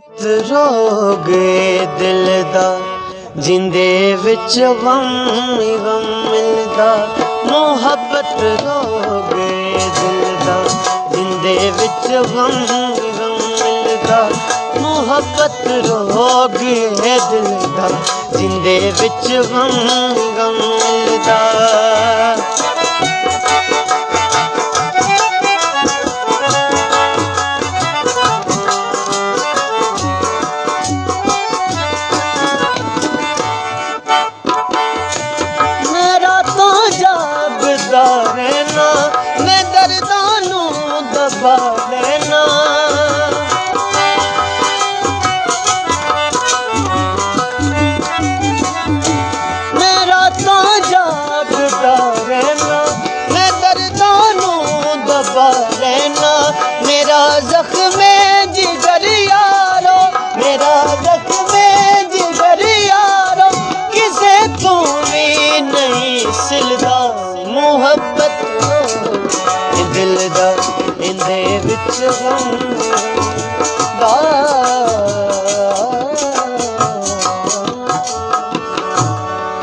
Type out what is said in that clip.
ਰੋਗੇ ਦਿਲ ਦਾ ਜਿੰਦੇ ਵਿੱਚ ਗਮ ਗਮ ਮਿਲਦਾ। ਮੁਹੱਬਤ ਰੋਗੇ ਦਿਲ ਦਾ ਜਿੰਦੇ ਵਿੱਚ ਗਮ ਗਮ ਮਿਲਦਾ। ਮੁਹੱਬਤ ਰੋਗੇ ਦਿਲ ਦਾ ਜਿੰਦੇ ਵਿੱਚ ਗਮ ਗਮ ਮਿਲਦਾ। रहना मैं दर्दां नू दबा लेना। मैं रातां जागदा रहना मैं दर्दां नू दबा लेना। मेरा ज़ख्म जिगर यारो मेरा ज़ख्म जिगर यारो किसे तू भी नहीं सिलदा। मुहब्बत दिल दा इंदे विच गम दा